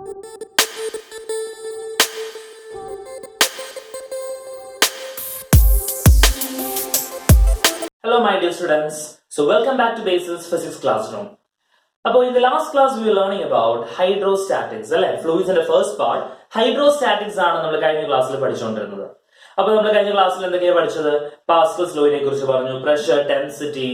Hello my dear students, so welcome back to Basil's Physics Classroom. അപ്പോൾ in the last class we were learning about hydrostatics അല്ലെ, ഫ്ലൂയിഡ്സിന്റെ first part hydrostatics ആണ് നമ്മൾ കഴിഞ്ഞ ക്ലാസ്സിൽ പഠിച്ചുകൊണ്ടിരുന്നത്. അപ്പോൾ നമ്മൾ കഴിഞ്ഞ ക്ലാസ്സിൽ എന്തൊക്കെയാണ് പഠിച്ചത്? പാസ്കൽസ് ലോയിനെ കുറിച്ച് പറഞ്ഞു, പ്രഷർ, ഡെൻസിറ്റി,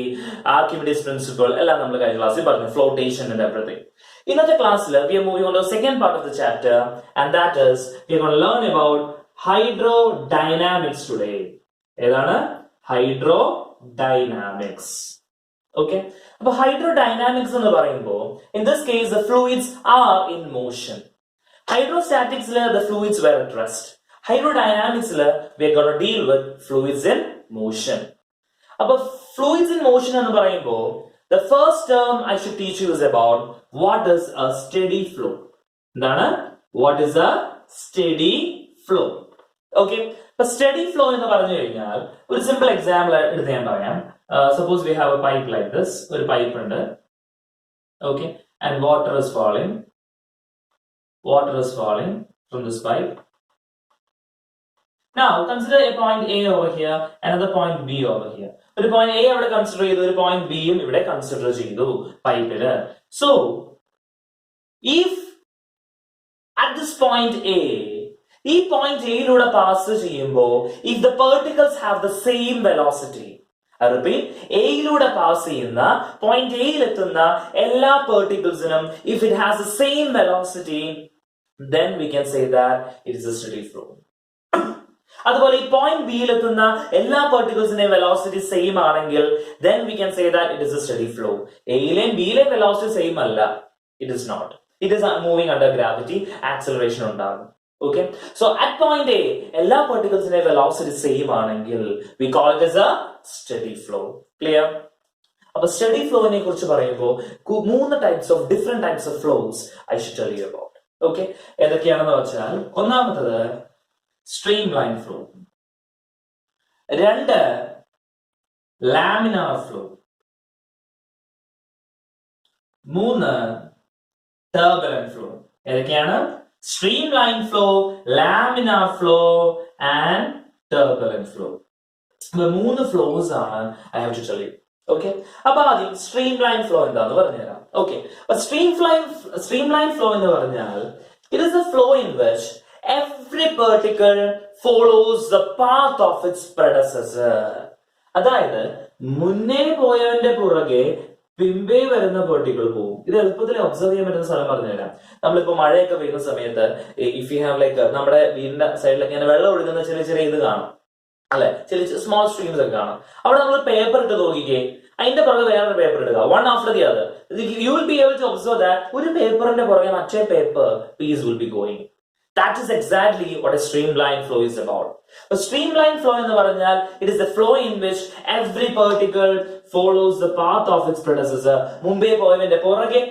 ആർക്കിമിഡീസ് പ്രിൻസിപ്പിൾ എല്ലാം നമ്മൾ കഴിഞ്ഞ ക്ലാസ്സിൽ പറഞ്ഞു, ഫ്ലോട്ടേഷൻ ആൻഡ് എവറിത്തിങ്. ഇന്നത്തെ ക്ലാസ്സിൽ we are moving on to the second part of the chapter and that is we are going to learn about hydrodynamics today. ഏതാണ്? Hydrodynamics. Okay, അപ്പോൾ hydrodynamics എന്ന് പറയുമ്പോൾ in this case the fluids are in motion. Hydrostatics the fluids were at rest. Hydrodynamics we are going to deal with fluids in motion. അപ്പോൾ fluids in motion എന്ന് പറയുമ്പോൾ the first term I should teach you is about what is a steady flow. എന്താണ്? What is a steady flow? Okay, അപ്പോൾ steady flow എന്ന് പറഞ്ഞു കഴിഞ്ഞാൽ ഒരു simple example എടുത്ത് ഞാൻ പറയാം. Suppose we have a pipe like this. ഒരു പൈപ്പ് ഉണ്ട്. Okay, and water is falling from this pipe. Now consider a point A over here, another point B over here. ഒരു point A അവിടെ consider ചെയ്തു, ഒരു point B യും ഇവിടെ consider ചെയ്തു പൈപ്പില്. So if at this point A, ഈ point A യിലൂടെ pass ചെയ്യുമ്പോൾ if the particles have the same velocity, I repeat, A യിലൂടെ പാസ് ചെയ്യുന്ന point A യിൽ എത്തുന്ന എല്ലാ particlesനും if it has the same velocity, then we can say that it is a steady flow. അതുപോലെ ഈ point B യിൽ എത്തുന്ന എല്ലാ particlesന്റെയും velocity same ആണെങ്കിൽ then we can say that it is a steady flow. A യിലെയും B യിലെയും velocity same അല്ല, it is not. It is moving under gravity, acceleration ഉണ്ടാകും. Okay, so at point A എല്ലാ particlesന്റെയും velocity same ആണെങ്കിൽ we call it as a steady flow. Clear? അപ്പോൾ steady flowനെ കുറിച്ച് പറയുമ്പോൾ മൂന്ന് different types of flows I should tell you about. Okay, ഏതൊക്കെയാണെന്ന് വെച്ചാൽ ഒന്നാമത്തത് streamline flow, രണ്ട് laminar flow, മൂന്ന് turbulent flow. ഏതൊക്കെയാണ്? Streamline flow, laminar flow and turbulent flow. The മൂന്ന് flows ആണ് I have to tell you. Okay, അപ്പോൾ ആദ്യം streamline flow എന്താന്ന് പറഞ്ഞുതരാം. Okay, but streamline flow എന്ന് പറഞ്ഞാൽ it is a flow in which every particle follows the path of its predecessor. അതായത് മുന്നേ പോയവന്റെ പുറകെ പിമ്പേ വരുന്ന പാർട്ടിക്കിൾ പോകും. ഇത് എളുപ്പത്തിൽ ഒബ്സർവ് ചെയ്യാൻ പറ്റുന്ന സ്ഥലം പറഞ്ഞുതരാം. നമ്മളിപ്പോ മഴയൊക്കെ പെയ്യുന്ന സമയത്ത് ഇഫ് യു ഹാവ് ലൈക്ക് നമ്മുടെ വീടിന്റെ സൈഡിലൊക്കെ ഇങ്ങനെ വെള്ളം ഒഴുകുന്ന ചെറിയ ചെറിയ ഇത് കാണും അല്ലെ, ചെറിയ സ്മോൾ സ്ട്രീംസ് ഒക്കെ കാണും. അവിടെ നമ്മൾ പേപ്പർ ഇട്ട് നോക്കിക്കേ, അതിന്റെ പുറകെ വേറൊരു പേപ്പർ ഇടുക, one after the other. You will be able to observe that ഒരു പേപ്പറിന്റെ പുറകെ മറ്റേ paper piece will be going. That is exactly what a streamline flow is about. A streamline flow എന്ന് പറഞ്ഞാൽ it is the flow in which every particle follows the path of its predecessor. മുമ്പേ പോയവന്റെ പുറകെ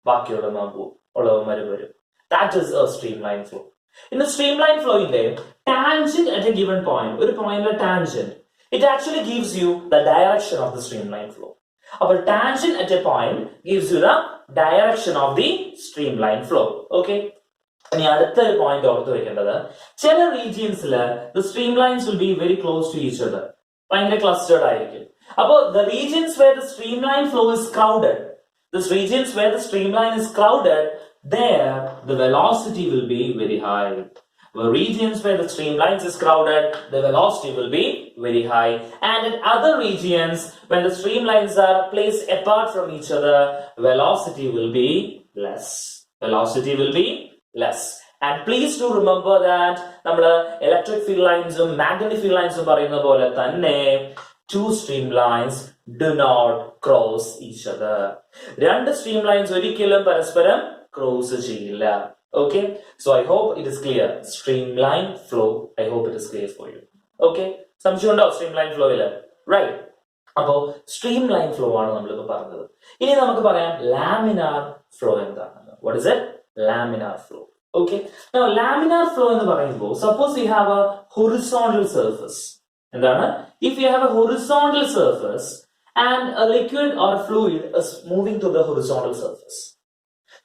ബാക്കിയുള്ളവന്മാർ വരും. That is a streamline flow. In a streamline flow ന്റെ tangent at a given point, ഒരു പോയിന്റിലെ tangent, it actually gives you the direction of the streamline flow. അപ്പോൾ tangent at a point gives you the direction of the streamline flow. Okay, ഇനി അടുത്തൊരു point ഓർത്ത് വെക്കേണ്ടത്, ചില റീജിയൻസില് the streamlines will be very close to each other, ഭയങ്കര clustered ആയിരിക്കും. അപ്പോൾ the regions where the streamline flow is crowded, there the velocity will be very high. The regions where the streamlines is crowded, the velocity will be very high. And in other regions, when the streamlines are placed apart from each other, velocity will be less. And please do remember that നമ്മുടെ electric field lines ഉം magnetic field lines ഉം പറയുന്ന പോലെ തന്നെ two streamlines do not cross each other. രണ്ട് streamlines ഒരിക്കലും പരസ്പരം cross ചെയ്യില്ല. Okay, so I hope it is clear. Streamline flow, I hope it is clear for you. Okay, സംശയമുണ്ടോ streamline flow ല്? Right, അപ്പോൾ streamline flow ആണ് നമ്മളിപ്പോ പറഞ്ഞത്. ഇനി നമുക്ക് പറയാം laminar flow എന്താണെന്ന്. What is it? Laminar flow. Okay, now laminar flow എന്ന് പറയുമ്പോൾ suppose we have a horizontal surface. എന്താണ്? If you have a horizontal surface and a liquid or fluid is moving to the horizontal surface.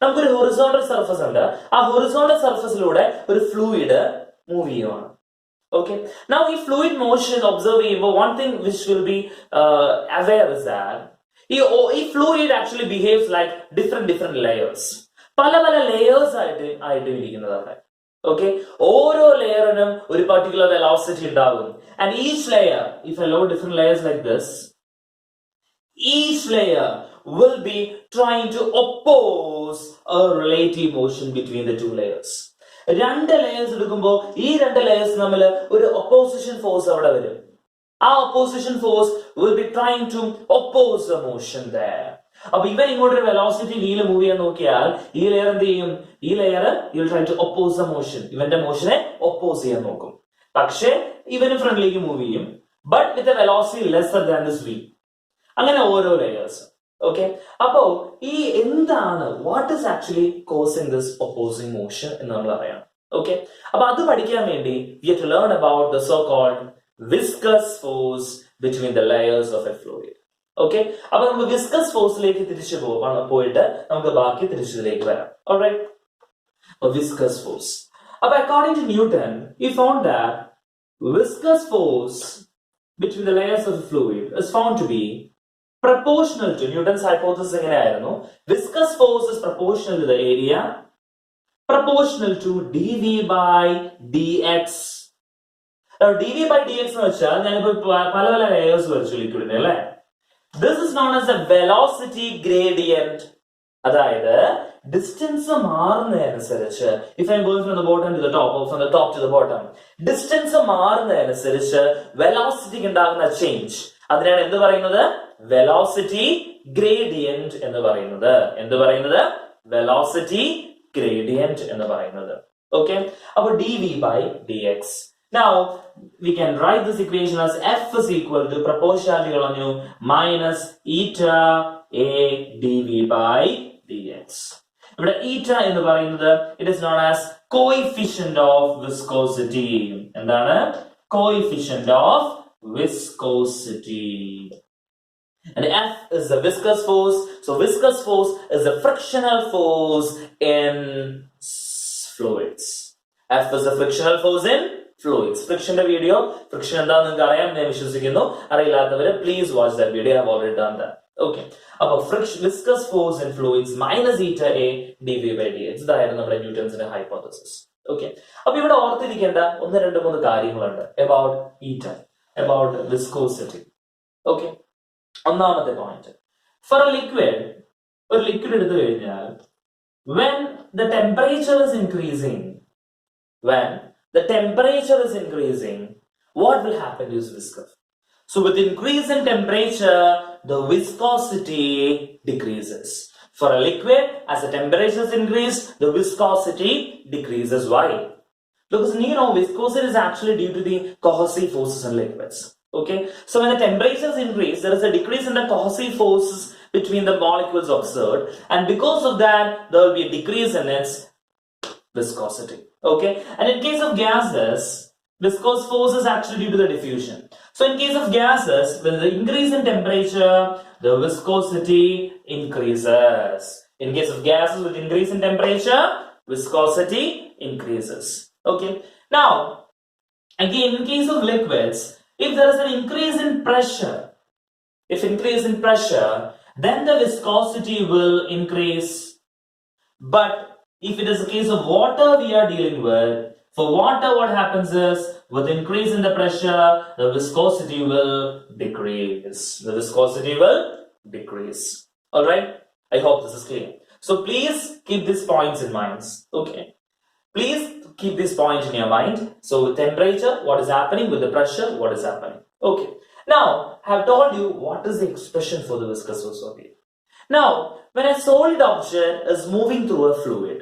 നമുക്കൊരു horizontal surface ഉണ്ട്. ആ horizontal സർഫസിലൂടെ ഒരു fluid move ചെയ്യുവാണ്. Okay. Now, if fluid motion observing, one thing which will be aware is that if fluid actually behaves like different layers. പല layers ആയിട്ട് ഇരിക്കുന്നത് അവിടെ. Okay. ഓരോ ലെയറിനും ഒരു particular velocity ഉണ്ടാവും. And each layer, if I load different layers like this, each layer will be trying to oppose a relative motion between the two layers. രണ്ട് layers എടുക്കുമ്പോൾ ഈ രണ്ട് ലെയേഴ്സ് തമ്മിൽ ഒരു ഒപ്പോസിഷൻ ഫോഴ്സ് അവിടെ വരും. ആ opposition force will be trying to oppose the motion there. അപ്പൊ ഇവൻ ഇങ്ങോട്ടൊരു വെലോസിറ്റി വീല് മൂവ് ചെയ്യാൻ നോക്കിയാൽ ഈ ലെയർ എന്ത് ചെയ്യും? ഈ layer will try to oppose the motion, ഇവന്റെ മോഷനെ ഒപ്പോസ് ചെയ്യാൻ നോക്കും. പക്ഷേ ഇവന് ഫ്രണ്ടിലേക്ക് മൂവ് ചെയ്യും, but with a velocity lesser than this wheel. അങ്ങനെ ഓരോ ലെയേഴ്സ്. ഓക്കെ, അപ്പോ ഈ എന്താണ് what is actually causing this opposing motion എന്ന് നമ്മൾ അറിയാം. ഓക്കെ, അപ്പൊ അത് പഠിക്കാൻ വേണ്ടി we have to learn about the so called viscous force between the layers of a fluid. Okay, അപ്പൊ നമുക്ക് വിസ്കസ് ഫോഴ്സിലേക്ക് തിരിച്ചു പോയിട്ട് നമുക്ക് ബാക്കി തിരിച്ചതിലേക്ക് വരാം. Alright, viscous force. അപ്പൊ according to Newton he found that viscous force between the layers of a fluid is found to be proportional to Newton's hypothesis. എങ്ങനെയായിരുന്നു? Viscous force is proportional to the area, proportional to dv by dx. dv by dx എന്ന് വെച്ചാൽ ഞാനിപ്പോ പല layers വരച്ചു ലിക്വിഡിനെ അല്ലേ. This is known as the velocity gradient. അതായത് distance മാറുന്നതനുസരിച്ച്, if I am going from the bottom to the top or from the top to the bottom, distance മാറുന്നതനുസരിച്ച് വെലോസിറ്റിക്ക് ഉണ്ടാകുന്ന ചേഞ്ച്, അതിനാണ് എന്ത് പറയുന്നത്? വെലോസിറ്റി ഗ്രേഡിയന്റ് എന്ന് പറയുന്നത്. എന്ത് പറയുന്നത്? വെലോസിറ്റി ഗ്രേഡിയന്റ് എന്ന് പറയുന്നത്. ഓക്കെ, അപ്പൊ dv by dx. Now we can write this equation as F is equal to proportionality കളഞ്ഞു minus eta a dv by dx. ഇവിടെ eta എന്ന് പറയുന്നത് it is known as coefficient of viscosity. എന്താണ്? Coefficient of viscosity. And F is the viscous force. So viscous force is the frictional force in fluids. F is the frictional force in fluids. Friction video, friction എന്താണെന്ന് നിങ്ങൾക്ക് അറിയാം ഞാൻ വിശ്വസിക്കുന്നു. അറിയില്ലാത്തവര് please watch that video. I have already done that. Okay. അപ്പോൾ viscous force in fluids minus eta a dv by dx. ഇതായിരുന്നു നമ്മുടെ ന്യൂട്ടൺസിന്റെ hypothesis. Okay, അപ്പൊ ഇവിടെ ഓർത്തിരിക്കേണ്ട 1-2-3 കാര്യങ്ങളുണ്ട് about eta, about viscosity. Okay, ഒന്നാമത്തെ പോയിന്റ്, ഫോർ എ ലിക്വിഡ്, ഒരു liquid എടുത്തു കഴിഞ്ഞാൽ when the temperature is increasing, what will happen is viscous. So with increase in temperature, the viscosity decreases. For a liquid, as the temperature is increased, the viscosity decreases. Why? Because viscosity is actually due to the cohesive forces in liquids. Okay, so when the temperatures increase, there is a decrease in the cohesive forces between the molecules observed, and because of that, there will be a decrease in its viscosity. Okay, and in case of gases, viscous force is actually due to the diffusion. So in case of gases, with the increase in temperature, the viscosity increases. In case of gases with increase in temperature, viscosity increases. Okay, now again in case of liquids, if there is an increase in pressure, then the viscosity will increase. But if it is a case of water we are dealing with, for water what happens is with increase in the pressure, the viscosity will decrease. All right, I hope this is clear. So please keep these points in mind. Okay, please keep this point in your mind. So with temperature, what is happening? With the pressure, what is happening? Okay, now I have told you what is the expression for the viscous force of air. Now when a solid object is moving through a fluid,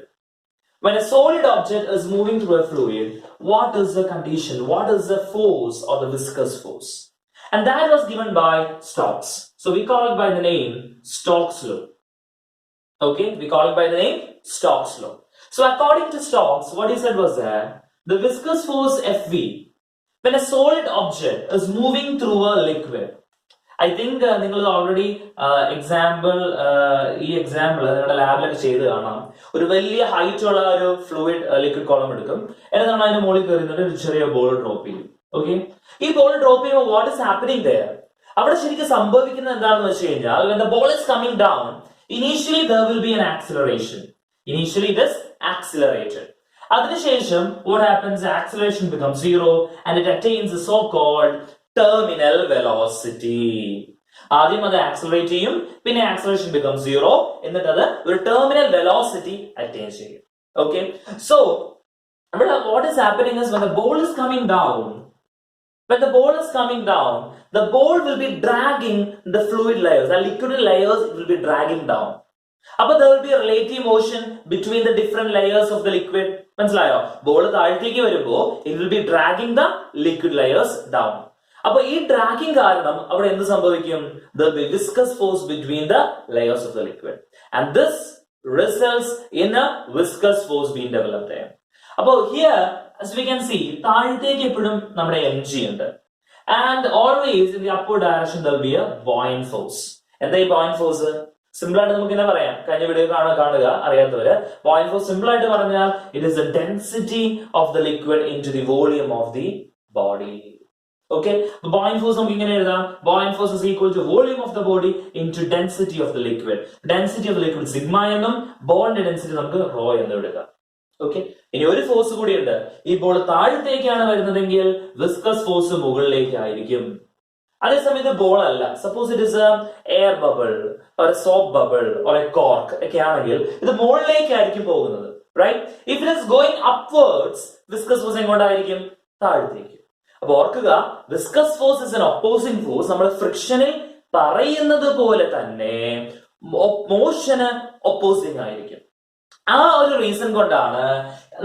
what is the condition? What is the force or the viscous force? And that was given by Stokes. So we call it by the name Stokes law. Okay, we call it by the name Stokes law. So according to Stokes, what he said was that the viscous force Fv, when a solid object is moving through a liquid I think നിങ്ങൾ already example ഈ example നിങ്ങളുടെ ലാബിലൊക്കെ ചെയ്ത് കാണാം. ഒരു വലിയ height ഉള്ള ഒരു fluid liquid column എടുക്കും, എന്നിട്ട് നമ്മൾ അതിന്റെ മുകളിൽ കയറുന്നിട്ട് ഒരു ചെറിയ ബോൾ ഡ്രോപ്പ് ചെയ്യും. ഓക്കെ, ഈ ബോൾ ഡ്രോപ്പ് ചെയ്യുമ്പോൾ വാട്ട് ഇസ് ഹാപ്പനിങ് ദയർ? അവിടെ ശരിക്കും സംഭവിക്കുന്നത് എന്താണെന്ന് വെച്ച് കഴിഞ്ഞാൽ when the ball is coming down, initially there will be an acceleration. Initially it is accelerated. അതിനുശേഷം what happens? Acceleration becomes zero and it attains the so-called terminal velocity. ആദ്യം അത് accelerate ചെയ്യും, പിന്നെ ആക്സിലറേഷൻ ബിക്കം സീറോ, എന്നിട്ട് അത് ഒരു terminal velocity attain ചെയ്യും. Okay, so what is happening is when the ball is coming down, the ball will be dragging the fluid layers, the liquid layers it will be dragging down. Appo there will be a relative motion between the different layers of the liquid. മനസ്സിലായോ? Ball താഴത്തേക്ക് വരുമ്പോൾ it will be dragging the liquid layers down. അപ്പൊ ഈ dragging കാരണം അവിടെ എന്ത് സംഭവിക്കും? There will be viscous force between the layers of the liquid and this results in a viscous force being developed there. അപ്പൊ here as we can see, താഴത്തേക്ക് എപ്പോഴും നമ്മുടെ mg ഉണ്ട് and always in the upward direction there will be a buoyant force. എന്താ ഈ buoyant force? Simple ആയിട്ട് നമുക്ക് ഇങ്ങനെ പറയാം, കഴിഞ്ഞ വീഡിയോ കാണുക അറിയാത്തവര്. buoyant force സിമ്പിൾ ആയിട്ട് പറഞ്ഞാൽ it is the density of the liquid into the volume of the body. Okay, the buoyant force നമുക്ക് ഇങ്ങനെ എഴുതാം, buoyant force is equal to volume of the body into density of the liquid. Density of the liquid sigma എന്നും ബോളിന്റെ density നമുക്ക് raw എന്ന് എടുക്കാം. Okay, ഇനി ഒരു force കൂടി ഉണ്ട്. ഈ ബോൾ താഴത്തേക്കാണ് വരുന്നതെങ്കിൽ വിസ്കസ് ഫോഴ്സ് മുകളിലേക്ക് ആയിരിക്കും. അതേസമയത്ത് ബോൾ അല്ല, suppose it is air bubble ഒരു സോപ്പ് ബബിൾ ഒരു കോർക്ക് ഒക്കെ ആണെങ്കിൽ ഇത് മുകളിലേക്കായിരിക്കും പോകുന്നത്. Right, if it is going upwards viscous force എങ്ങോട്ടായിരിക്കും? താഴത്തേക്ക്. അപ്പൊ ഓർക്കുക, viscous force is an opposing force. നമ്മൾ ഫ്രിക്ഷനിൽ പറയുന്നത് പോലെ തന്നെ മോഷന് ഒപ്പോസിംഗ് ആയിരിക്കും. ആ ഒരു റീസൺ കൊണ്ടാണ്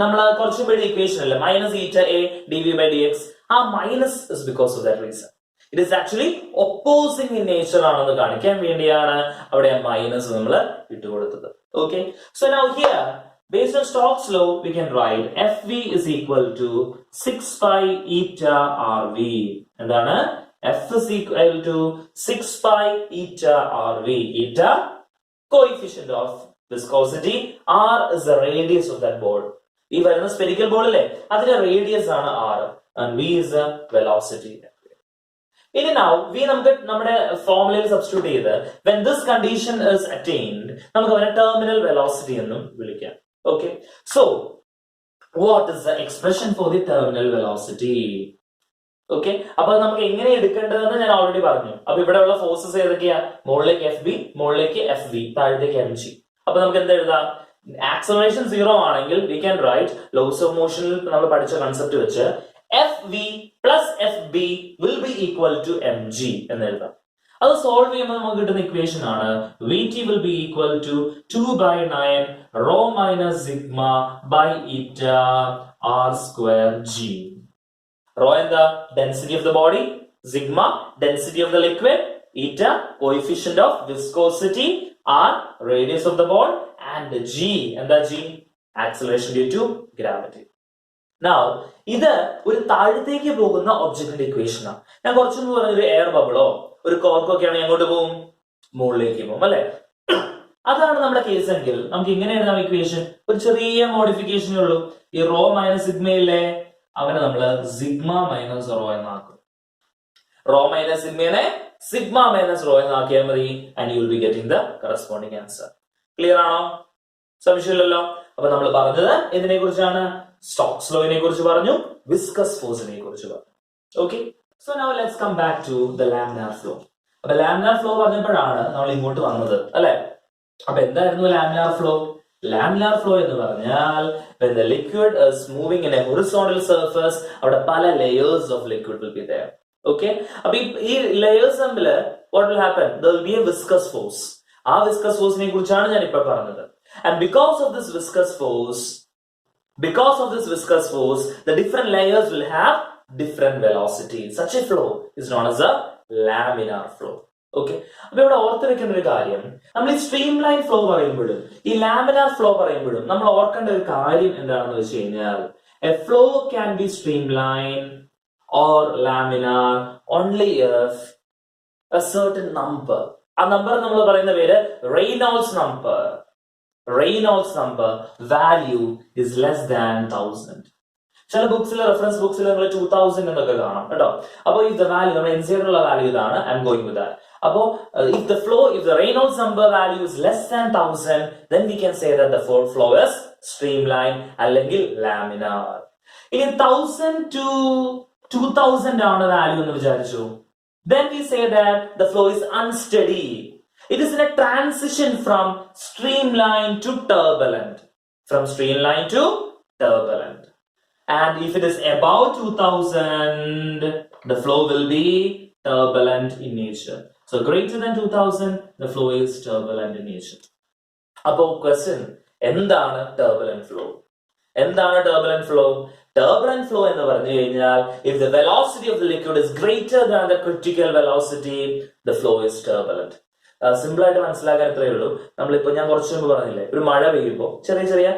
നമ്മൾ കുറച്ചു പേര് ഇക്വേഷൻ അല്ലേ minus eta A D V by D X, ആ minus is because of that reason. It is actually opposing in nature ആണെന്ന് കാണിക്കാൻ വേണ്ടിയാണ് അവിടെ ആ മൈനസ് നമ്മൾ ഇട്ടുകൊടുത്തത്. Okay, so now here based on Stokes law we can write Fv is equal to 6 pi eta Rv. എന്താണ്? F is equal to 6 pi eta Rv. Eta coefficient of viscosity, R is the radius of that ball. ഈ വരുന്ന spherical ball അല്ലേ, അതിന്റെ radius ആണ് R and V is the velocity. ഇനി now V നമുക്ക് നമ്മുടെ ഫോർമുലയിൽ സബ്സ്റ്റിറ്റ്യൂട്ട് ചെയ്ത് when this condition is attained നമുക്ക് അവനെ ടെർമിനൽ വെലോസിറ്റി എന്നും വിളിക്കാം. Okay, so what is the expression for the terminal velocity? Okay, അപ്പൊ നമുക്ക് എങ്ങനെ എടുക്കേണ്ടതെന്ന് ഞാൻ ഓൾറെഡി പറഞ്ഞു. അപ്പൊ ഇവിടെയുള്ള ഫോഴ്സസ് ഏതൊക്കെയാ? മുകളിലേക്ക് എഫ് ബി, മുകളിലേക്ക് എഫ് വി, താഴത്തേക്ക് എം ജി. അപ്പൊ നമുക്ക് എന്താ എഴുതാം? ആക്സലറേഷൻ സീറോ ആണെങ്കിൽ we can write laws of മോഷനിൽ നമ്മൾ പഠിച്ച കൺസെപ്റ്റ് വെച്ച് F V plus F B will be equal to M G എന്ന് എഴുതാം. അത് സോൾവ് ചെയ്യുമ്പോൾ നമുക്ക് കിട്ടുന്ന ഇക്വേഷൻ ആണ് V T will be equal to 2/9 rho minus sigma by eta R square G. Rho എന്താ? Density of the body, sigma density of the liquid, eta coefficient of viscosity, R radius of the ball and G എന്താ? G acceleration due to gravity. Now ഇത് ഒരു താഴത്തേക്ക് പോകുന്ന ഒബ്ജക്റ്റിന്റെ equation ആണ്. ഞാൻ കുറച്ചു മുമ്പ് പറഞ്ഞ ഒരു എയർ ബബിളോ ഒരു കോർക്കോ ഒക്കെ ആണെങ്കിൽ എങ്ങോട്ട് പോകും? മുകളിലേക്ക് പോകും അല്ലെ? അതാണ് നമ്മുടെ കേസ് എങ്കിൽ നമുക്ക് ഇങ്ങനെ എഴുതാം ഇക്വേഷൻ. ഒരു ചെറിയ മോഡിഫിക്കേഷനേ ഉള്ളൂ. ഈ റോ മൈനസ് സിഗ്മയില്ലേ അവനെ നമ്മൾ സിഗ്മ മൈനസ് റോ എന്നാക്കും. റോ മൈനസ് സിഗ്മയെ സിഗ്മ മൈനസ് റോ എന്നാക്കിയാൽ മതി and you will be getting the corresponding answer. Clear ആണോ? സംശയമില്ലല്ലോ. അപ്പൊ നമ്മൾ പറഞ്ഞത് ഇതിനെ കുറിച്ചാണ്, സ്റ്റോക്സ് ലോയിനെ കുറിച്ച് പറഞ്ഞു, വിസ്കസ് ഫോഴ്സിനെ കുറിച്ച് പറഞ്ഞു. Okay, so now let's come back to the laminar flow. അപ്പൊ ലാമിനാർ ഫ്ലോ പറഞ്ഞപ്പോഴാണ് നമ്മൾ ഇങ്ങോട്ട് വന്നത് അല്ലെ? അപ്പൊ എന്തായിരുന്നു ലാമിനാർ ഫ്ലോ? ലാമിനാർ ഫ്ലോ എന്ന് പറഞ്ഞാൽ when the liquid is moving in a horizontal surface അവിടെ പല layers of liquid will be there. Okay, അപ്പൊ ഈ layers തമ്മിൽ what will happen? There will be a viscous force. ആ വിസ്കസ് ഫോഴ്സിനെ കുറിച്ചാണ് ഞാൻ ഇപ്പൊ പറഞ്ഞത്. And because of this viscous force, the different layers will have different velocity. Such a flow is known as a laminar flow. Okay, അപ്പൊ ഇവിടെ ഓർത്ത് വെക്കേണ്ട ഒരു കാര്യം, നമ്മൾ ഈ സ്ട്രീം ലൈൻ ഫ്ലോ പറയുമ്പോഴും ഈ ലാമിനാർ ഫ്ലോ പറയുമ്പോഴും നമ്മൾ ഓർക്കേണ്ട ഒരു കാര്യം എന്താണെന്ന് വെച്ച് കഴിഞ്ഞാൽ A flow can be stream line or laminar only if a certain number. ആ നമ്പർ നമ്മൾ പറയുന്ന പേര് Reynolds number. Reynolds number value is less than 1000. ചില ബുക്സിൽ റെഫറൻസ് ബുക്സിൽ നിങ്ങൾ 2000 എന്നൊക്കെ കാണാം കേട്ടോ. അപ്പോൾ if the value നമ്മുടെ എൻസിയിലുള്ള വാല്യൂ ഇതാണ്, I am going with that. അപ്പോൾ if the Reynolds number value is less than 1000, then we can say that the flow is streamline അല്ലെങ്കിൽ laminar. ഇനി 1000 to 2000 ആണ് വാല്യൂ എന്ന് വിചാരിച്ചു, then we say that the flow is unsteady. It is in a transition from streamline to turbulent. From streamline to turbulent. And if it is above 2000, the flow will be turbulent in nature. So greater than 2000, the flow is turbulent in nature. About question, എന്താണ് turbulent flow? എന്താണ് turbulent flow? Turbulent flow എന്ന് പറഞ്ഞു കഴിഞ്ഞാൽ, if the velocity of the liquid is greater than the critical velocity, the flow is turbulent. Simple ആയിട്ട് മനസ്സിലാക്കാൻ ഇത്രയേ ഉള്ളൂ. നമ്മളിപ്പോ ഞാൻ കുറച്ചു മുമ്പ് പറഞ്ഞില്ലേ, ഒരു മഴ പെയ്യുമ്പോൾ ചെറിയ ചെറിയ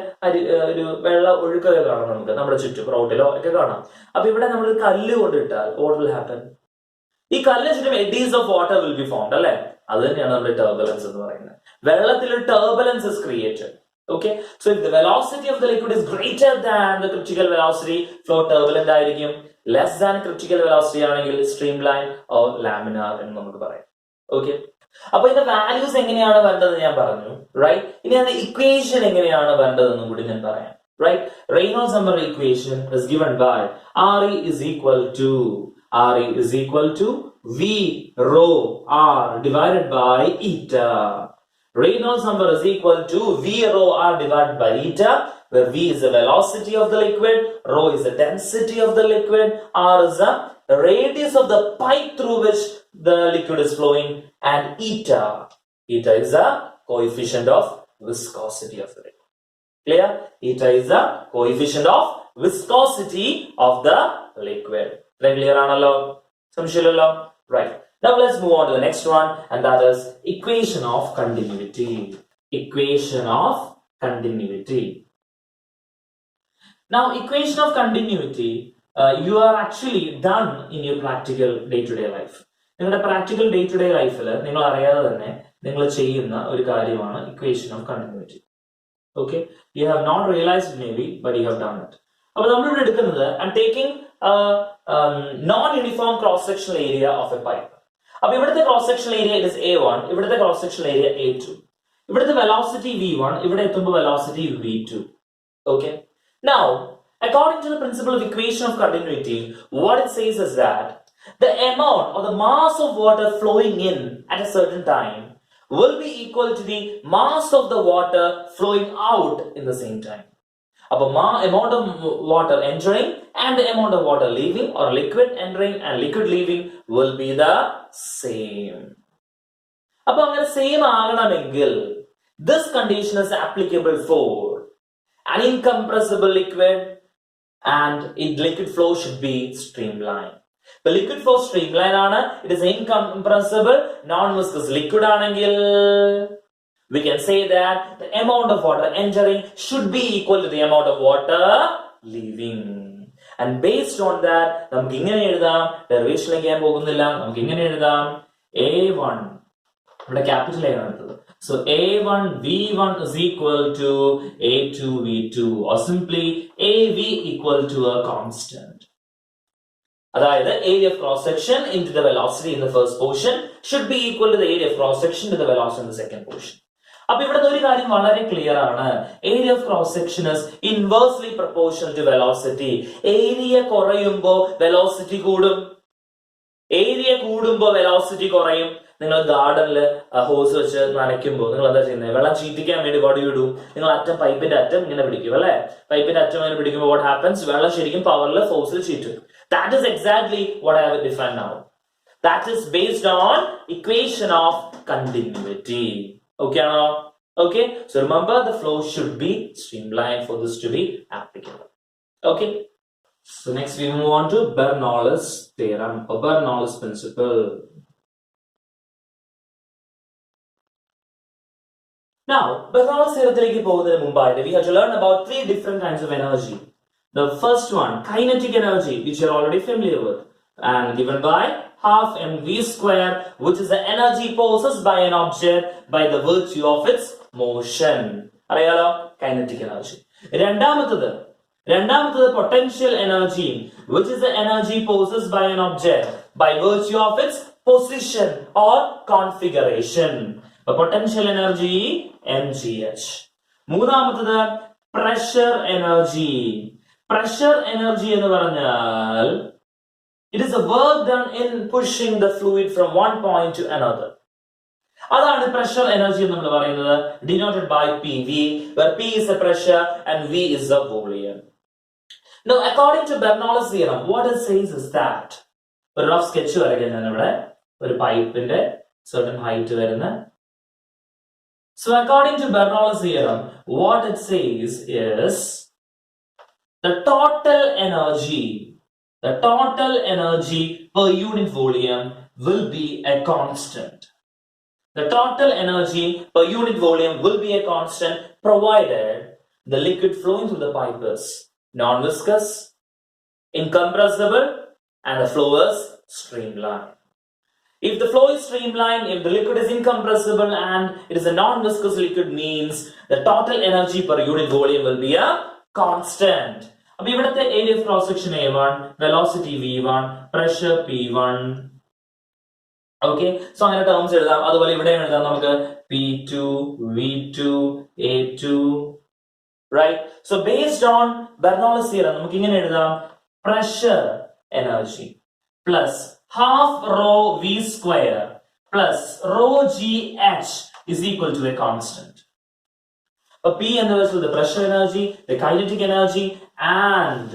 ഒരു വെള്ള ഒഴുക്കൊക്കെ കാണാം നമുക്ക് നമ്മുടെ ചുറ്റും, റോഡിലോ ഒക്കെ കാണാം. അപ്പൊ ഇവിടെ നമ്മൾ കല്ല് കൊണ്ടിട്ടാൽ what will happen? ഈ കല്ല് ചുറ്റും eddies of water will be formed, അല്ലെ? അത് തന്നെയാണ് നമ്മുടെ turbulence എന്ന് പറയുന്നത്. വെള്ളത്തിൽ turbulence is created. Okay, so if the velocity of the liquid is greater than the critical velocity, flow turbulent ആയിരിക്കും. Less than critical velocity ആണെങ്കിൽ streamline or laminar എന്ന് നമുക്ക് പറയാം. Okay, അപ്പൊ ഇതിന്റെ വാല്യൂസ് എങ്ങനെയാണ് വേണ്ടതെന്ന് ഞാൻ പറഞ്ഞു, റൈറ്റ്? ഇനി അതിന്റെ ഇക്വേഷൻ എങ്ങനെയാണ് വേണ്ടതെന്നും കൂടി ഞാൻ പറയാം, right? Reynolds number equation is given by Re is equal to V rho R divided by eta. Reynolds number is equal to V rho R divided by eta, where V is the velocity of the liquid, rho is the density of the liquid, R is the radius of the pipe through which the liquid is flowing, and eta is the coefficient of viscosity of the liquid. Clear? Eta is the coefficient of viscosity of the liquid. Clear aanallo? Samshayillallo? Right. Now let's move on to the next one, and that is equation of continuity. Equation of continuity. Now, equation of continuity, you are actually done in your practical day-to-day life. നിങ്ങളുടെ practical day to day ലൈഫിൽ നിങ്ങൾ അറിയാതെ തന്നെ നിങ്ങൾ ചെയ്യുന്ന ഒരു കാര്യമാണ് equation of continuity. Okay, you have not realised maybe, but you have done it. അപ്പൊ നമ്മളിവിടെ എടുക്കുന്നത് I'm taking non uniform cross sectional area of a pipe. അപ്പൊ ഇവിടുത്തെ cross sectional area it is A1, ഇവിടുത്തെ cross sectional area A2. ഇവിടുത്തെ velocity V1, ഇവിടെ എത്തുമ്പോൾ velocity V2. Okay, now according to the principle of equation of continuity, what it says is that the amount or the mass of water flowing in at a certain time will be equal to the mass of the water flowing out in the same time. Appo amount of water entering and the amount of water leaving, or liquid entering and liquid leaving, will be the same. Appo angane same aganamengil this condition is applicable for an incompressible liquid, and liquid flow should be streamlined. The liquid flow streamline ആണ്, it is incompressible non-viscous liquid ആണെങ്കിൽ we can say that the amount of water entering should be equal to the amount of water leaving. And based on that നമുക്ക് ഇങ്ങനെ എഴുതാം, ഡെറിവേഷനിലേക്ക് ഞാൻ പോകുന്നില്ല, നമുക്ക് ഇങ്ങനെ എഴുതാം A1, ഇവിടെ ക്യാപിറ്റൽ A ആണ് എടുത്തത്. So A1 V1 is equal to A2 V2, or simply AV equal to a constant. അതായത് area of cross section into the velocity in the first portion should be equal to the area of cross section to the velocity in the second portion. അപ്പൊ ഇവിടുത്തെ ഒരു കാര്യം വളരെ clear ആണ്. Area of cross section is inversely proportional to velocity. Area കുറയുമ്പോൾ velocity കൂടും, area കൂടുമ്പോൾ velocity കുറയും. നിങ്ങൾ ഗാർഡനിൽ ഹോസ് വെച്ച് നനയ്ക്കുമ്പോൾ നിങ്ങൾ എന്താ ചെയ്യുന്നത്? വെള്ളം ചീറ്റിക്കാൻ വേണ്ടി വടി ഇടും. നിങ്ങൾ പൈപ്പിന്റെ അറ്റം ഇങ്ങനെ പിടിക്കും, അല്ലെ? പൈപ്പിന്റെ അറ്റം ഇങ്ങനെ പിടിക്കുമ്പോൾ വാട്ട് ഹാപ്പൻസ്? വെള്ളം ശരിക്കും പവറിൽ ഫോഴ്സിൽ ചീറ്റും. That is exactly what I have defined now. That is based on equation of continuity. Okay, no? Okay, so remember the flow should be streamlined for this to be applicable. Okay, so next we move on to Bernoulli's theorem or Bernoulli's principle. Now, Bernoulli's theorem, we have to learn about 3 different kinds of energy. The first one, kinetic energy, which you are already familiar with, and given by half mv square, which is the energy possessed by an object by the virtue of its motion. അറിയാലോ, kinetic energy. രണ്ടാമത്തത് potential energy, which is the energy possessed by an object by virtue of its position or configuration. Potential energy mgh. മൂന്നാമത്തത് pressure energy. Pressure energy എന്ന് പറഞ്ഞാൽ it is the work done in pushing the fluid from one point to another. അതാണ് pressure energy എന്ന് നമ്മൾ പറയുന്നത്, denoted by PV, where P is the pressure and V is the volume. Now, according to Bernoulli's theorem, what it says is that ഒരു rough sketch വരയ്ക്കാൻ ഞാൻ ഇവിടെ ഒരു പൈപ്പിന്റെ certain height വരുന്ന. So, according to Bernoulli's theorem, what it says is the total energy per unit volume will be a constant. The total energy per unit volume will be a constant provided the liquid flowing through the pipe is non-viscous, incompressible, and the flow is streamlined. If the flow is streamlined, if the liquid is incompressible and it is a non-viscous liquid, means the total energy per unit volume will be a constant. അപ്പോൾ ഇവിടുത്തെ area of cross section A1, velocity V1, pressure P1. Okay, so അങ്ങനെ terms എഴുതാം. അതുപോലെ ഇവിടെ എഴുതാം നമുക്ക് P2, V2, A2, right. So based on Bernoulli's theorem നമുക്ക് ഇങ്ങനെ എഴുതാം, pressure energy plus half rho V square plus rho GH is equal to a constant. P and the pressure energy, the kinetic energy, and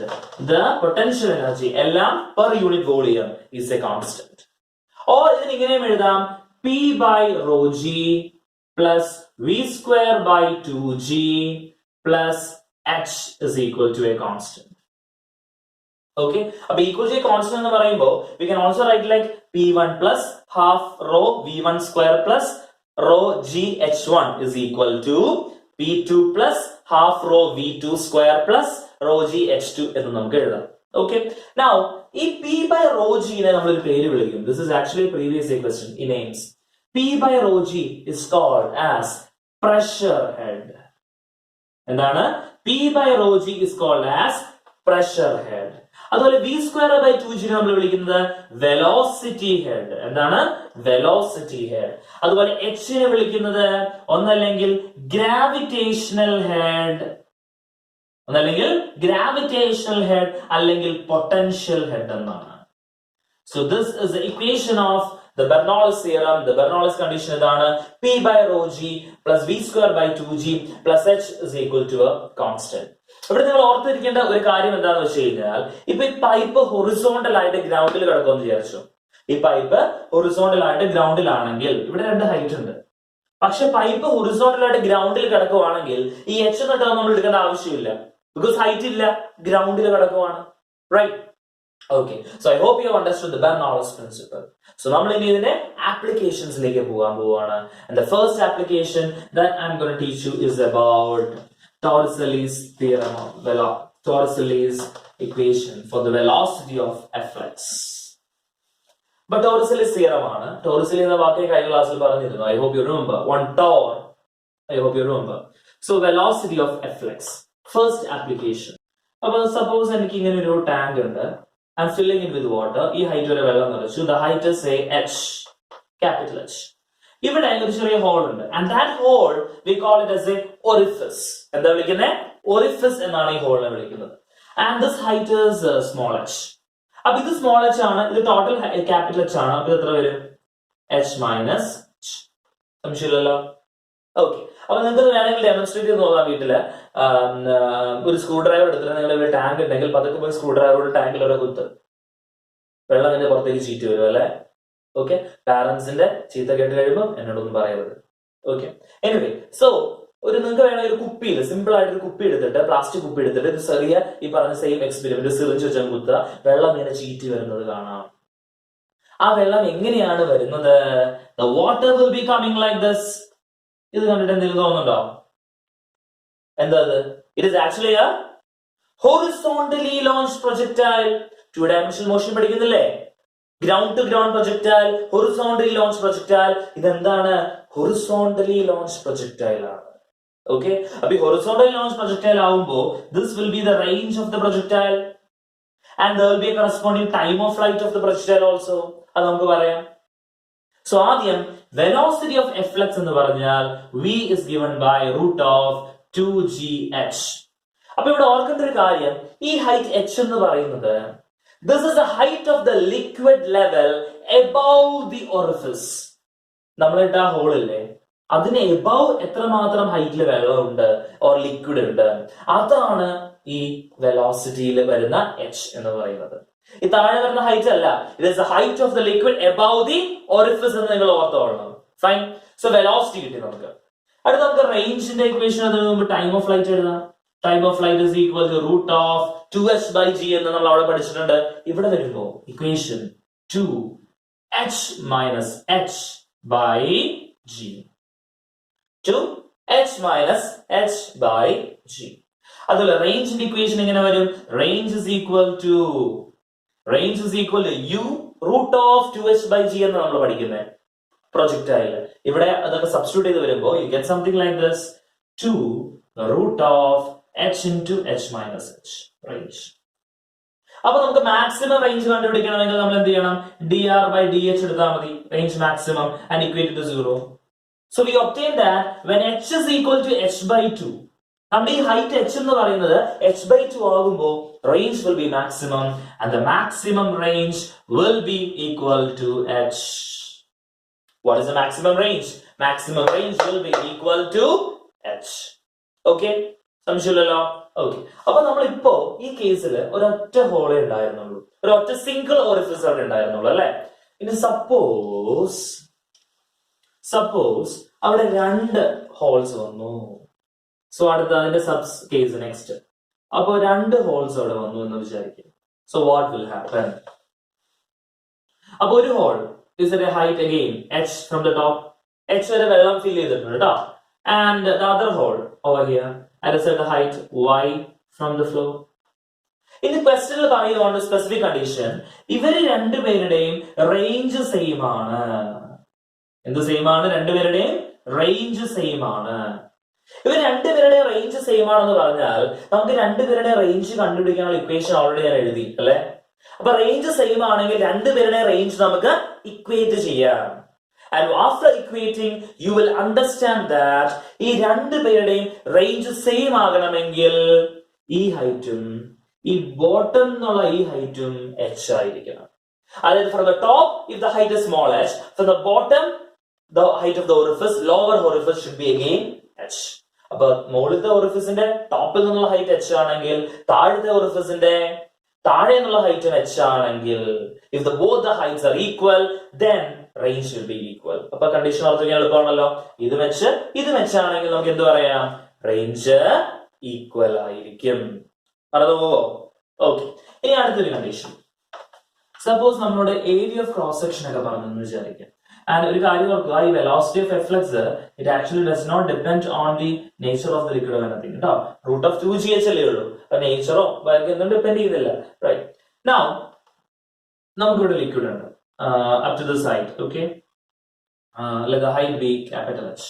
the potential energy എല്ലാം per unit volume is a constant. Or ഇതിന് ഇങ്ങനെ എഴുതാം, P by rho G plus V square by 2G plus H is equal to a constant. Okay, അപ്പോൾ equal to a constant എന്ന് പറയുമ്പോൾ we can also write like P1 plus half rho V1 square plus rho GH1 is equal to P2 plus half rho V2 square plus rho GH2 എന്ന് നമുക്ക് എഴുതാം. Okay, now ഈ P by rho G നെ നമ്മൾ ഒരു പേര് വിളിക്കും. This is actually a previous question in names. P by rho G is called as pressure head. എന്താണ്? P by rho G is called as pressure head. അതുപോലെ V square by 2G നമ്മൾ വിളിക്കുന്നത് velocity head. എന്താണ്? Velocity head. അതുപോലെ H നെ വിളിക്കുന്നത് ഒന്നല്ലെങ്കിൽ gravitational head, അല്ലെങ്കിൽ പൊട്ടൻഷ്യൽ ഹെഡ് എന്നാണ്. So this is the equation of the Bernoullis theorem. The Bernoullis condition ഇതാണ്, P by rho G plus V square by 2G plus H is equal to a constant. ഇവിടെ നിങ്ങൾ ഓർത്തിരിക്കേണ്ട ഒരു കാര്യം എന്താണെന്ന് വെച്ച് കഴിഞ്ഞാൽ, ഇപ്പൊ ഈ പൈപ്പ് ഹൊറിസോണ്ടൽ ആയിട്ട് ഗ്രൗണ്ടിൽ കിടക്കുമെന്ന് വിചാരിച്ചു. ഈ പൈപ്പ് ഹൊറിസോണ്ടൽ ആയിട്ട് ഗ്രൗണ്ടിലാണെങ്കിൽ ഇവിടെ രണ്ട് ഹൈറ്റ് ഉണ്ട്. പക്ഷെ പൈപ്പ് ഹൊറിസോണ്ടൽ ആയിട്ട് ഗ്രൗണ്ടിൽ കിടക്കുവാണെങ്കിൽ ഈ H എന്ന ടേം നമ്മൾ എടുക്കേണ്ട ആവശ്യമില്ല, ബിക്കോസ് ഹൈറ്റ് ഇല്ല, ഗ്രൗണ്ടിൽ കിടക്കുവാണ്. Right? Okay, so I hope you have understood the Bernoullis principle. So നമ്മൾ ഇനി ഇതിന്റെ ആപ്ലിക്കേഷൻസിലേക്ക് പോകാൻ പോവാണ്. And the first application that I'm going to teach you is about Torricelli's theorem of Torricelli's equation for the velocity of a flux. But Torricelli's theorem ആണ്. Torricelli എന്ന വാക്ക് കഴിഞ്ഞ ക്ലാസ്സിൽ പറഞ്ഞിരുന്നു. I hope you remember. One Tor. I hope you remember. So velocity of a flux. First application. അപ്പോൾ suppose എനിക്ക് ഇങ്ങനെ ഒരു tank ഉണ്ട്. I'm filling it with water. ഈ ഹൈറ്റ് വരെ വെള്ളം നിറച്ചു. The height is say H, capital H. ഇവിടെ ഒരു ചെറിയ ഹോൾ ഉണ്ട്. And that hole we call it as a orifice. എന്താ വിളിക്കുന്നത്? Orifice എന്നാണ് ഈ ഹോളിനെ വിളിക്കുന്നത്. And this height is small h. അപ്പൊ ഇത് സ്മോൾ h ആണ്, ഇത് ടോട്ടൽ ക്യാപിറ്റൽ h ആണ്. അപ്പൊ എത്ര വരും? H minus h. സംശയമില്ലല്ലോ? ഓക്കെ, അപ്പൊ നിങ്ങൾക്ക് വേണമെങ്കിൽ ഡെമോൺസ്ട്രേറ്റ് ചെയ്ത് നോക്കാം. വീട്ടില് ഒരു സ്ക്രൂ ഡ്രൈവർ എടുത്തിട്ട് നിങ്ങളുടെ ടാങ്ക് ഉണ്ടെങ്കിൽ പതുക്കെ പോയി സ്ക്രൂ ഡ്രൈവറോട് ടാങ്കിലൊരു കുത്ത്, വെള്ളം അതിന്റെ പുറത്തേക്ക് ചീറ്റ് വരും അല്ലെ. ഓക്കെ, പാരന്റ്സിന്റെ ചീത്ത കേട്ട് കഴിയുമ്പോൾ എന്നോടൊന്നും പറയരുത്. ഓക്കെ, എനിവേ, സോ ഒരു നിങ്ങൾക്ക് വേണമെങ്കിൽ ഒരു കുപ്പിയിൽ സിമ്പിൾ ആയിട്ട് ഒരു കുപ്പി എടുത്തിട്ട്, പ്ലാസ്റ്റിക് കുപ്പി എടുത്തിട്ട് ഇത് ചെറിയ ഈ പറഞ്ഞ സെയിം എക്സ്പെരിമെന്റ് സിറിഞ്ച് വെച്ചാൽ കുത്തുക, വെള്ളം ഇങ്ങനെ ചീറ്റി വരുന്നത് കാണാം. ആ വെള്ളം എങ്ങനെയാണ് വരുന്നത്? The water will be coming like this. ഇത് കണ്ടിട്ട് എന്തെങ്കിലും തോന്നുന്നുണ്ടോ? എന്താ അത്? It is actually a horizontally launched projectile. 2-dimensional motion പഠിക്കുന്നില്ലേ? Ground to ground projectile, horizontally launch projectile. ഇതെന്താണ്? ഹൊറിസോണ്ടലി ലോഞ്ച് പ്രൊജക്ടൈൽ ആണ്. ഓക്കെ, അപ്പൊ ഈ ഹൊറിസോണ്ടലി ലോഞ്ച് പ്രൊജക്ടൈൽ ആവുമ്പോൾ this will be the range of the projectile and there will be a corresponding time of flight of the projectile also. അത് നമുക്ക് പറയാം. So ആദ്യം velocity of efflux എന്ന് പറഞ്ഞാൽ v is given by root of 2gh. അപ്പൊ ഇവിടെ ഓർക്കേണ്ട ഒരു കാര്യം, ഈ ഹൈറ്റ് h എന്ന് പറയുന്നത് this is the height of the liquid level above the orifice. നമ്മളിട്ട ആ ഹോളില്ലേ, അതിന് എബവ് എത്രമാത്രം ഹൈറ്റിൽ വെള്ളമുണ്ട് ഓർ ലിക്വിഡ് ഉണ്ട്, അതാണ് ഈ വെലോസിറ്റിയിൽ വരുന്ന h എന്ന് പറയുന്നത്. ഈ താഴെ വരുന്ന ഹൈറ്റ് അല്ല, it is the height of the liquid above the orifice എന്ന് നിങ്ങൾ ഓർത്തോളണം. ഫൈൻ. സോ വെലോസിറ്റി കിട്ടി നമുക്ക്. അടുത്ത നമുക്ക് റേഞ്ചിന്റെ ഇക്വേഷൻ അതിന് മുമ്പ് ടൈം ഓഫ് ഫ്ലൈറ്റ് എഴുതാം. Time of flight is equal to root of 2h/g എന്ന് നമ്മൾ അവിടെ പഠിച്ചിട്ടുണ്ട്. ഇവിടെ വരുമ്പോ equation 2h minus h by g. 2h minus h by g. അതുപോലെ റേഞ്ചിന്റെ ഇക്വേഷൻ എങ്ങനെ വരും? Range is equal to u root of 2h/g എന്ന് നമ്മൾ പഠിക്കുന്നത് പ്രൊജക്ടൈൽ. ഇവിടെ അതൊക്കെ സബ്സ്റ്റിറ്റ്യൂട്ട് ചെയ്ത് വരുമ്പോ you get something like this 2 root of h into h minus h range. അപ്പൊ നമുക്ക് മാക്സിമം റേഞ്ച് കണ്ടുപിടിക്കണമെങ്കിൽ നമ്മൾ എന്ത് ചെയ്യണം? dr/dh എടുത്താൽ മതി, range maximum and equate to 0. So we obtain that when h is equal to h/2, നമ്മുടെ ഈ height h എന്ന് പറയുന്നത് h/2 ആകുമ്പോൾ range will be maximum and the maximum range will be equal to h. What is the maximum range? Maximum range will be equal to h. Okay? സംശയമില്ലല്ലോ. Okay, അപ്പൊ നമ്മൾ ഇപ്പോ ഈ കേസിൽ ഒരൊറ്റ ഹോളേ ഉണ്ടായിരുന്നുള്ളൂ, ഒരൊറ്റ സിംഗിൾ ഓറിഫിസ് അവിടെ ഉണ്ടായിരുന്നുള്ളൂ അല്ലെ. ഇനി സപ്പോസ് അവിടെ 2 ഹോൾസ് വന്നു. സോ അടുത്ത അതിന്റെ സബ്സ് കേസ് നെക്സ്റ്റ്. അപ്പൊ 2 ഹോൾസ് അവിടെ വന്നു എന്ന് വിചാരിക്കും. So what will happen? അപ്പൊ ഒരു whole is at a height again h from the top, h വരെ വെള്ളം ഫിൽ ചെയ്തിട്ടുണ്ട് കേട്ടോ. And the other hole over here at a certain height y from the floor. In the question പറയുന്നുണ്ട് specific condition, ഇവര് രണ്ടുപേരുടെയും range same ആണ്. എന്ത് same ആണ്? രണ്ടുപേരുടെയും റേഞ്ച് സെയിം ആണ്. ഇവർ രണ്ടുപേരുടെ റേഞ്ച് സെയിം ആണെന്ന് പറഞ്ഞാൽ നമുക്ക് രണ്ടുപേരുടെ റേഞ്ച് കണ്ടുപിടിക്കാനുള്ള ഇക്വേഷൻ ഓൾറെഡി ഞാൻ എഴുതി അല്ലെ. അപ്പൊ റേഞ്ച് സെയിം ആണെങ്കിൽ രണ്ടുപേരുടെ റേഞ്ച് നമുക്ക് ഇക്വേറ്റ് ചെയ്യാം. And after equating, you will understand that ഈ രണ്ടുപേരുടെയും റേഞ്ച് സെയിം ആകണമെങ്കിൽ ഈ ഹൈറ്റും ഈ ബോട്ടം എന്നുള്ള ഈ ഹൈറ്റും h ആയിരിക്കണം. അതായത് from the top if the height is small h, from the bottom the height of the orifice, lower orifice should be again h. അപ്പൊ മുകളിലത്തെ ഓറിഫിസിന്റെ ടോപ്പിൽ നിന്നുള്ള ഹൈറ്റ് h ആണെങ്കിൽ താഴത്തെ ഓറിഫിസിന്റെ താഴെ നിന്നുള്ള ഹൈറ്റും h ആണെങ്കിൽ if the both the heights are equal then range will be equal. അപ്പൊ കണ്ടീഷൻ ഓർത്തിരിക്കാൻ എളുപ്പമാണല്ലോ. ഇത് മെച്ച് ആണെങ്കിൽ നമുക്ക് എന്ത് പറയാം? റേഞ്ച് ഈക്വൽ ആയിരിക്കും. പറഞ്ഞു പോവോ? ഓക്കെ, ഇനി അടുത്തൊരു കണ്ടീഷൻ. സപ്പോസ് നമ്മളോട് ഏരിയ ഓഫ് ക്രോസ് സെക്ഷൻ ഒക്കെ പറഞ്ഞെന്ന് വിചാരിക്കാം. ആൻഡ് ഒരു കാര്യം ഓർക്കുക, ഈ velocity of efflux it actually does not depend on the nature of the liquid എന്നതിങ് കേട്ടോ. റൂട്ട് ഓഫ് 2gh അല്ലേ ഉള്ളൂ, അപ്പൊ നേച്ചറോ ഒന്നും ഡിപെൻഡ് ചെയ്യുന്നില്ല. റൈറ്റ്. നൗ നമുക്കിവിടെ ലിക്വിഡ് ഉണ്ട് up to the side, okay, let the height be capital H.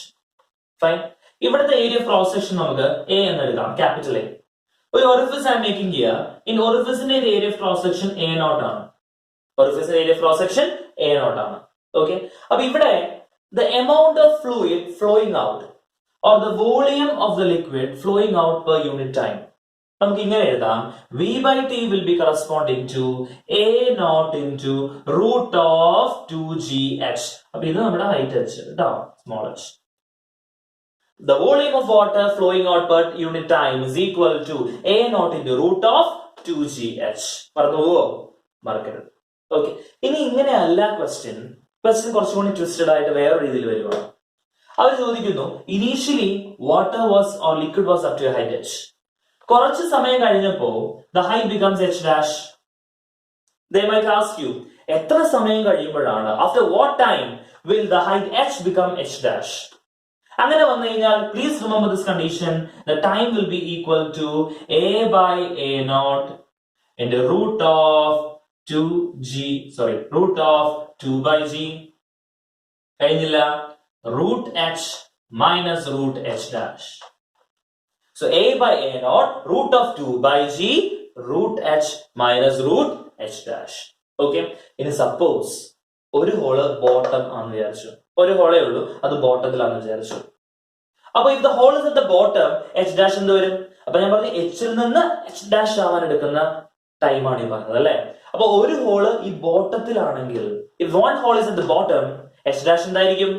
Fine. ഇവിടുത്തെ ഏരിയ ഓഫ് ക്രോസ് സെക്ഷൻ നമുക്ക് a എന്ന് എടുക്കാം, ക്യാപിറ്റൽ A. ഒരു orifice I making here. In ഓറിഫിസിന്റെ area of cross section A0 ആണ്. ഓറിഫിസിന്റെ area of cross section A0 ആണ്. Okay, അപ്പൊ ഇവിടെ the amount of fluid flowing out or the volume of the liquid flowing out per unit time, നമുക്ക് ഇങ്ങനെ എഴുതാം, v/t will be corresponding to a0 into root of 2gh. അപ്പൊ ഇത് നമ്മുടെ height h കേട്ടോ, small h. The volume of water flowing out per unit time is equal to a0 into root of 2gh. മറന്നുപോവോ? മറക്കരുത്. Okay, ഇനി ഇങ്ങനെയല്ല question കുറച്ചുകൂടി twisted ആയിട്ട് വേറെ രീതിയിൽ വരുവാണ്. അവർ ചോദിക്കുന്നു, initially water was or liquid was up to height h. കുറച്ച് സമയം കഴിഞ്ഞപ്പോ the height becomes h dash. They might ask you, എത്ര സമയം കഴിയുമ്പോഴാണ്, after what time will the height h become h dash? അങ്ങനെ വന്നു കഴിഞ്ഞാൽ please remember this condition, the time will be equal to a by a0 into root of root of 2 by g. കഴിഞ്ഞില്ല root h minus root h dash. So a by a naught root of 2 by g root h minus root h dash. Okay. ഇനി suppose ഒരു hall bottom ആണെന്ന് വിചാരിച്ചു, ഒരു ഹോളേ ഉള്ളൂ, അത് ബോട്ടത്തിലാണെന്ന് വിചാരിച്ചു. അപ്പൊ if the hole is at the bottom, h dash എന്ത് വരും? അപ്പൊ ഞാൻ പറഞ്ഞു എച്ചിൽ നിന്ന് h dash ആവാൻ എടുക്കുന്ന ടൈമാണ് ഈ പറഞ്ഞത് അല്ലെ. അപ്പൊ ഒരു ഹോള് ഈ ബോട്ടത്തിലാണെങ്കിൽ if one hole is at the bottom, h dash എന്തായിരിക്കും?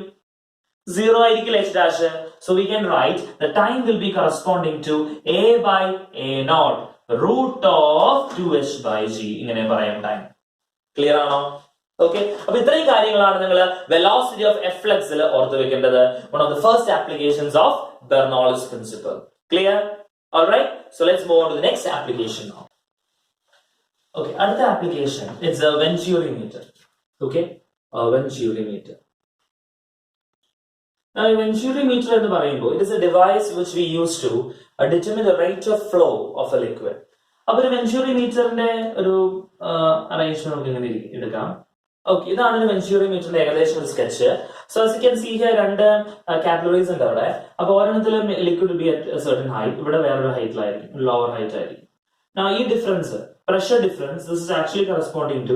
0 ആയിരിക്കും h dash. So we can write the time will be corresponding to a by a naught root of 2h by g. ഇങ്ങനെ പറയാം time. Clear ആണോ? Okay. അപ്പൊ ഇത്രയും കാര്യങ്ങളാണ് നിങ്ങൾ velocity of F ഫ്ലക്സിൽ ഓർത്ത് വെക്കേണ്ടത്. One of the first applications of Bernoulli's principle. Clear? Alright. So let's move on to the next application now. Okay, അടുത്ത application it's a venturimeter. Okay, venturimeter. Now, a vencurimeter എന്ന് പറയുമ്പോൾ it is a device which we use to determine the rate of flow of a liquid. അപ്പൊ ഒരു വെൻച്യൂറിമീറ്ററിന്റെ ഒരു arrangement നമുക്ക് ഇങ്ങനെ എടുക്കാം. Okay, ഇതാണ് ഒരു വെൻച്യൂറിമീറ്ററിന്റെ ഏകദേശം ഒരു sketch. So as you can see here രണ്ട് കാറ്റഗറീസ് ഉണ്ട് അവിടെ. അപ്പൊ ഒരെണ്ണത്തിലും liquid be at certain height, ഇവിടെ വേറൊരു ഹൈറ്റിലായിരിക്കും, ലോവർ ഹൈറ്റ് ആയിരിക്കും. Now ഈ difference, pressure difference, this is actually corresponding to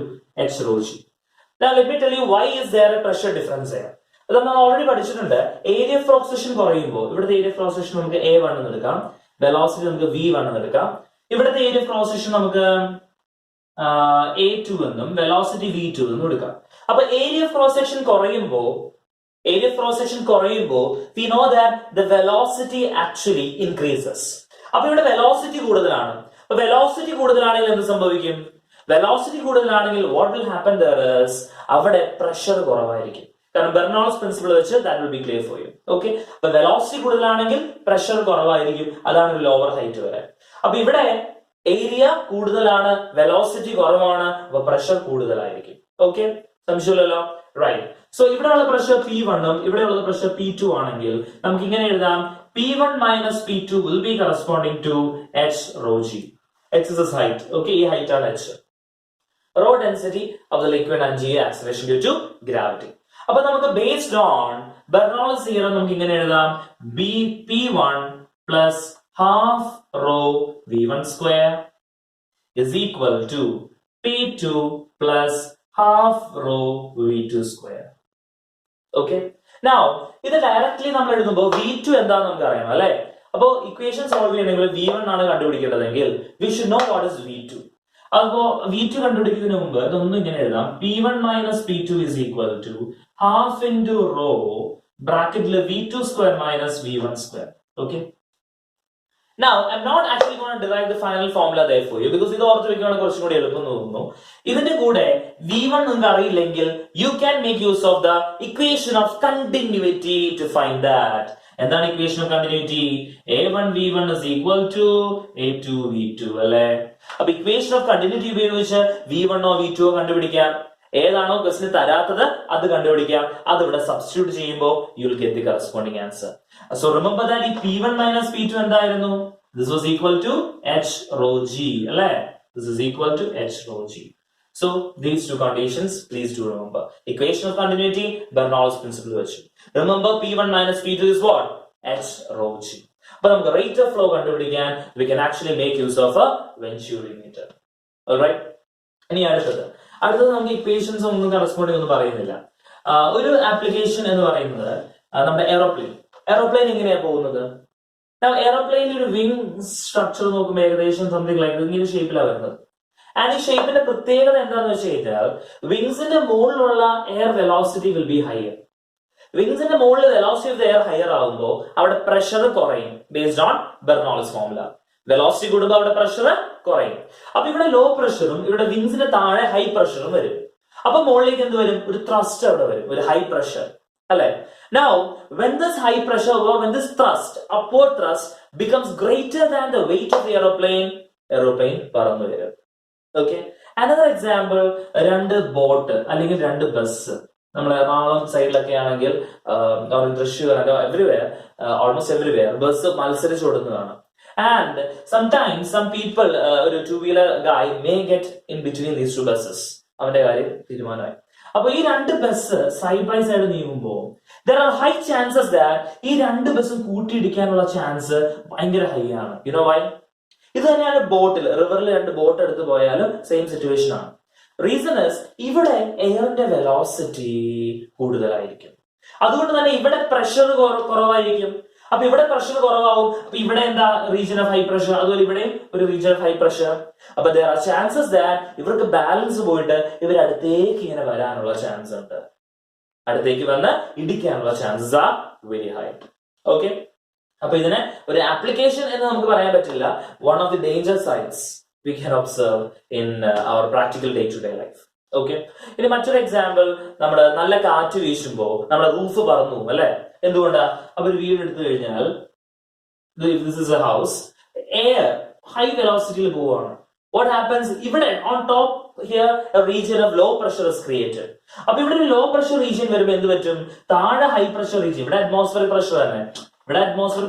h rho g. Now let me tell you why is there a pressure difference here. അത് നമ്മൾ already പഠിച്ചിട്ടുണ്ട്. Area of oxygen കുറയുമ്പോൾ ഇവിടുത്തെ ഏരിയ ഓഫ് ഓക്സിജൻ നമുക്ക് a1 എന്ന് എടുക്കാം, velocity നമുക്ക് v1 എന്ന് എടുക്കാം. ഇവിടുത്തെ ഏരിയ ഓഫ് ഓക്സിജൻ നമുക്ക് a2 എന്നും വെലോസിറ്റി v2 എന്നും എടുക്കാം. അപ്പൊ ഏരിയ ഓഫ് ഓക്സിജൻ കുറയുമ്പോൾ we know that the velocity actually increases. അപ്പൊ ഇവിടെ വെലോസിറ്റി കൂടുതലാണ്. അപ്പൊ വെലോസിറ്റി കൂടുതലാണെങ്കിൽ എന്ത് സംഭവിക്കും? വെലോസിറ്റി കൂടുതലാണെങ്കിൽ what will happen there is അവിടെ പ്രഷർ കുറവായിരിക്കും. കാരണം ബെർണോളിസ് പ്രിൻസിപ്പിൾ വെച്ച് that will be clear for you. Okay, അപ്പൊ വെലോസിറ്റി കൂടുതലാണെങ്കിൽ പ്രഷർ കുറവായിരിക്കും, അതാണ് ഒരു ലോവർ ഹൈറ്റ് വരെ. അപ്പൊ ഇവിടെ ഏരിയ കൂടുതലാണ്, വെലോസിറ്റി കുറവാണ്, അപ്പൊ പ്രഷർ കൂടുതലായിരിക്കും. ഓക്കെ, സംശയമില്ലല്ലോ. റൈറ്റ്. സോ ഇവിടെയുള്ള പ്രഷർ P1 ഉം ഇവിടെയുള്ള പ്രഷർ P2 ആണെങ്കിൽ നമുക്ക് ഇങ്ങനെ എഴുതാം, P1 minus P2 will be corresponding to h rho g. H is its height. Okay, ഈ height ആണ് h. Rho density of the liquid and g acceleration due to gravity. അപ്പൊ നമുക്ക് based on Bernoulli's theorem നമുക്ക് ഇങ്ങനെ എഴുതാം, P1 plus half rho v1 square is equal to P2 plus half rho v2 square. Okay, now ഇത് directly നമ്മൾ എഴുതുമ്പോൾ v2 എന്താണെന്ന് നമുക്ക് അറിയണം അല്ലെ. അപ്പോ ഇക്വേഷൻ സോൾവ് ചെയ്യണമെങ്കിൽ v1 ആണ് കണ്ടുപിടിക്കേണ്ടതെങ്കിൽ we should know what is v2. അപ്പോ v2 കണ്ടുപിടിക്കുന്നതിന് മുമ്പ് ഇതൊന്നും ഇങ്ങനെ എഴുതാം, P1 minus P2 is equal to half into rho bracketൽ v2 square minus v1 square. Okay, now I'm not actually going to derive the final formula there for you because ഇത് ഓർത്ത് വെക്കുകയാണെങ്കിൽ കുറച്ചും കൂടി എളുപ്പം തോന്നുന്നു. ഇതിന്റെ കൂടെ v1 നിങ്ങൾക്ക് അറിയില്ലെങ്കിൽ you can make use of the equation of continuity to find that. എന്താണ് equation of continuity? a1 v1 is equal to a2 v2 അല്ലെ. അപ്പൊ ഇക്വേഷൻ ഓഫ് കണ്ടിന്യൂറ്റി ഉപയോഗിച്ച് v1 ഓ v2 ഓ കണ്ടുപിടിക്കാം. ഏതാണോ ക്വസ്റ്റിന് തരാത്തത് അത് കണ്ടുപിടിക്കാം. അത് ഇവിടെ സബ്സ്റ്റിറ്റ്യൂട്ട് ചെയ്യുമ്പോൾ you will get the corresponding answer. So remember that ഈ P1 minus P2 എന്തായിരുന്നു? This was equal to h rho g അല്ലെ. This is equal to h rho g. So these two conditions please do remember. Equation of continuity, Bernoulli's principle വെച്ച്. Remember P1 minus P2 is what? h rho g. But നമുക്ക് rate of flow കണ്ടുപിടിക്കാൻ we can actually make use of a vencurimeter. Alright. ഇനി അടുത്തത് നമുക്ക് equations ഒന്നും corresponding ഒന്നും പറയുന്നില്ല. ഒരു ആപ്ലിക്കേഷൻ എന്ന് പറയുന്നത് നമ്മുടെ എയറോപ്ലെയിൻ എങ്ങനെയാ പോകുന്നത്? എയറോപ്ലെയിനിൽ ഒരു വിങ് സ്ട്രക്ചർ നോക്കുമ്പോൾ ഏകദേശം സംതിങ് ലൈക്ക് ഇങ്ങനെ ഷേപ്പിലാണ് വരുന്നത്. ആൻഡ് ഈ ഷേപ്പിന്റെ പ്രത്യേകത എന്താണെന്ന് വെച്ച് കഴിഞ്ഞാൽ വിങ്സിന്റെ മുകളിലുള്ള air velocity will be higher. വിങ്സിന്റെ മുകളിൽ velocity of the air higher ആകുമ്പോൾ അവിടെ പ്രഷർ കുറയും. Based on Bernoulli's formula velocity കൂടുമ്പോൾ അവിടെ പ്രഷർ കുറയും. അപ്പൊ ഇവിടെ ലോ പ്രഷറും ഇവിടെ വിങ്സിന്റെ താഴെ ഹൈ പ്രഷറും വരും. അപ്പൊ മുകളിലേക്ക് എന്ത് വരും? ഒരു ത്രസ്റ്റ് അവിടെ വരും, ഒരു ഹൈ പ്രഷർ അല്ലെ. Now when this high pressure or when this thrust, upward thrust becomes greater than the weight of the aeroplane പറന്നു വരും. Okay, another example, രണ്ട് ബോട്ട് അല്ലെങ്കിൽ രണ്ട് ബസ് നമ്മൾ എറണാകുളം സൈഡിലൊക്കെ ആണെങ്കിൽ Thrissur everywhere almost everywhere bus മത്സരിച്ചോടുന്നതാണ്. And sometimes some people, ഒരു 2-wheeler guy may get in between these two buses. അവന്റെ കാര്യം തീരുമാനമായി. അപ്പൊ ഈ രണ്ട് ബസ് സൈഡ് ബൈ സൈഡ് നീങ്ങുമ്പോൾ there are high chances that ഈ രണ്ട് ബസ്സും കൂട്ടിയിടിക്കാനുള്ള ചാൻസ് ഭയങ്കര ഹൈ ആണ്. You know why? ഇത് തന്നെയാണ് ബോട്ടിൽ, റിവറിൽ രണ്ട് ബോട്ട് എടുത്ത് പോയാലും സെയിം സിറ്റുവേഷൻ ആണ്. റീസൺ ഇസ് ഇവിടെ എയറിന്റെ വെലോസിറ്റി കൂടുതലായിരിക്കും. അതുകൊണ്ട് തന്നെ ഇവിടെ പ്രഷർ കുറവായിരിക്കും. അപ്പൊ ഇവിടെ പ്രഷർ കുറവാകും. അപ്പൊ ഇവിടെ എന്താ റീജിയൻ ഓഫ് ഹൈ പ്രഷർ, അതുപോലെ ഇവിടെയും ഒരു റീജിയൻ ഓഫ് ഹൈ പ്രഷർ. അപ്പൊ there are chances that ഇവർക്ക് ബാലൻസ് പോയിട്ട് ഇവർ അടുത്തേക്ക് ഇങ്ങനെ വരാനുള്ള ചാൻസ് ഉണ്ട്. അടുത്തേക്ക് വന്ന് ഇടിക്കാനുള്ള chances are very high. Okay, അപ്പൊ ഇതിനെ ഒരു ആപ്ലിക്കേഷൻ എന്ന് നമുക്ക് പറയാൻ പറ്റില്ല. One of the danger signs we can observe in our practical day-to-day life. Okay, ഇനി മറ്റൊരു എക്സാമ്പിൾ, നമ്മുടെ നല്ല കാറ്റ് വീശുമ്പോൾ നമ്മുടെ റൂഫ് പറന്നു പോകും അല്ലെ? എന്തുകൊണ്ടാ? അപ്പൊ ഒരു വീട് എടുത്തു കഴിഞ്ഞാൽ this is a house, air high വെലോസിറ്റിയിൽ പോവാണ്. What happens? ഇവിടെ on top here a region of low pressure is created. അപ്പൊ ഇവിടെ ഒരു ലോ പ്രഷർ റീജിയൻ വരുമ്പോൾ എന്ത് പറ്റും? താഴെ ഹൈ പ്രഷർ റീജിയൻ, ഇവിടെ അറ്റ്മോസ്ഫിയർ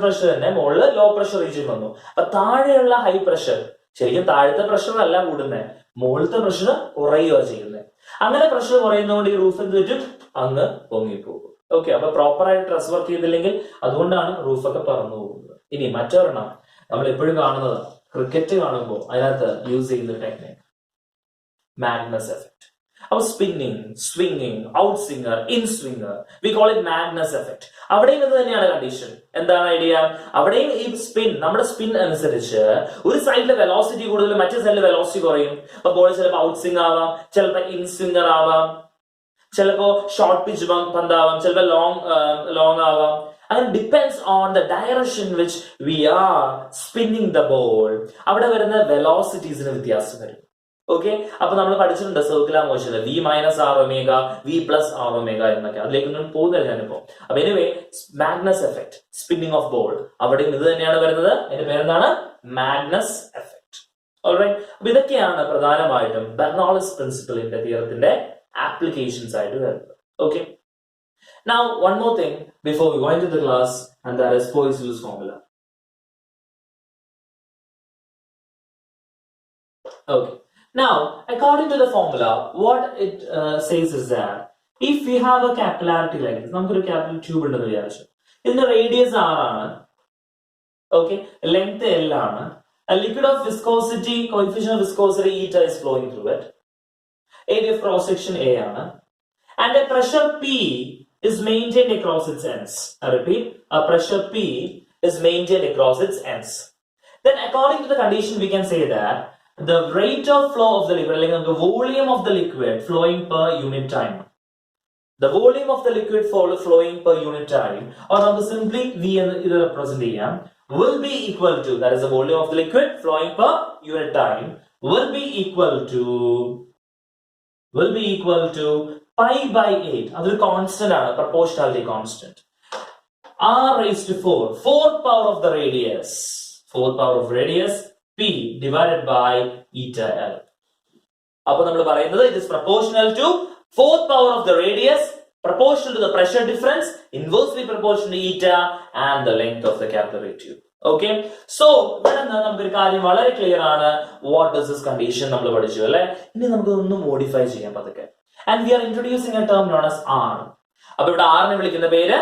പ്രഷർ തന്നെ, മുകളിൽ ലോ പ്രഷർ റീജിയൻ വന്നു. അപ്പൊ താഴെയുള്ള ഹൈ പ്രഷർ, ശരിക്കും താഴത്തെ പ്രഷർ അല്ല കൂടുന്നത്, മുകളിലത്തെ പ്രഷർ കുറയുക ചെയ്യുന്നത്. അങ്ങനെ പ്രഷർ കുറയുന്നതുകൊണ്ട് ഈ റൂഫ് എന്ത് പറ്റും? അങ്ങ് പൊങ്ങിപ്പോകും. ഓക്കെ, അപ്പൊ പ്രോപ്പർ ആയിട്ട് ഡ്രസ് വർക്ക് ചെയ്തില്ലെങ്കിൽ അതുകൊണ്ടാണ് റൂഫൊക്കെ പറന്നു പോകുന്നത്. ഇനി മറ്റൊരെണ്ണം നമ്മൾ എപ്പോഴും കാണുന്നത്, ക്രിക്കറ്റ് കാണുമ്പോൾ അതിനകത്ത് യൂസ് ചെയ്യുന്ന ടെക്നിക് മാഗ്നസ് എഫക്ട്. അപ്പൊ സ്പിന്നിങ്, സ്വിങ്ങിങ്, out swinger, in swinger, we call it Magnus effect. അവിടെയും ഇത് തന്നെയാണ് കണ്ടീഷൻ. എന്താണ് ഐഡിയ? അവിടെയും ഈ സ്പിൻ, നമ്മുടെ സ്പിൻ അനുസരിച്ച് ഒരു സൈഡിലെ വെലോസിറ്റി കൂടുതൽ, മറ്റേ സൈഡിലെ വെലോസിറ്റി കുറയും. അപ്പൊ ബോൾ ചിലപ്പോൾ ഔട്ട് സ്വിംഗ് ആവാം, ചിലപ്പോൾ ഇൻ സ്വിംഗർ ആവാം, ചിലപ്പോ ഷോർട്ട് പിച്ച് പന്താവാം, ചിലപ്പോൾ ലോങ് ആവാം. അങ്ങനെ depends on the direction which we are spinning the ball. അവിടെ വരുന്ന വെലോസിറ്റീസിന് വ്യത്യാസം വരും. ഓക്കെ, അപ്പൊ നമ്മൾ പഠിച്ചിട്ടുണ്ട് circular motion, v minus r omega, v plus r omega എന്നൊക്കെ. അതിലേക്കൊന്നും പോകുന്നില്ല ഞാനിപ്പോ. അപ്പൊ anyway, Magnus effect, spinning of ball, അവിടെയും ഇത് തന്നെയാണ് വരുന്നത്. അതിന്റെ പേരെന്താണ്? Magnus effect. ഓൾറൈറ്റ്, അപ്പൊ ഇതൊക്കെയാണ് പ്രധാനമായിട്ടും ബെർണോളിസ് പ്രിൻസിപ്പിളിന്റെ തിയറത്തിന്റെ ആപ്ലിക്കേഷൻസ് ആയിട്ട് വരുന്നത്. Okay, now one more thing before we go into the class, and that is Poiseuille's formula. Okay, now according to the formula, what it says is that if we have a capillarity like this, നമുക്കൊരു capillary tube ഉണ്ടെന്ന് വിചാരിച്ചു. ഇതിന്റെ radius r ആണ്. Okay, length l ആണ്. A liquid of viscosity, coefficient of viscosity eta is flowing through it. Area of cross section a ആണ്. And a pressure p is maintained across its ends. I repeat, a pressure p is maintained across its ends. Then according to the condition we can say that the rate of flow of the liquid, like the volume of the liquid flowing per unit time, the volume of the liquid flowing per unit time, or നമുക്ക് simply v എന്ന് represent ചെയ്യാം, will be equal to, that is the volume of the liquid flowing per unit time, will be equal to pi by 8. അതൊരു constant ആണ്, proportionality constant. r raised to 4, fourth power of the radius, p divided by eta l. അപ്പോൾ നമ്മൾ പറയുന്നത് it is proportional to fourth power of the radius, proportional to the pressure difference, inversely proportional to eta and the length of the capillary tube. Okay, so ഇവിടെ നമുക്കൊരു കാര്യം വളരെ clear ആണ്. What is this condition നമ്മൾ പഠിച്ചു അല്ലെ? ഇനി നമുക്ക് ഒന്ന് മോഡിഫൈ ചെയ്യാം പതുക്കെ. And we are introducing a term known as R. അപ്പൊ ഇവിടെ R നെ വിളിക്കുന്ന പേര്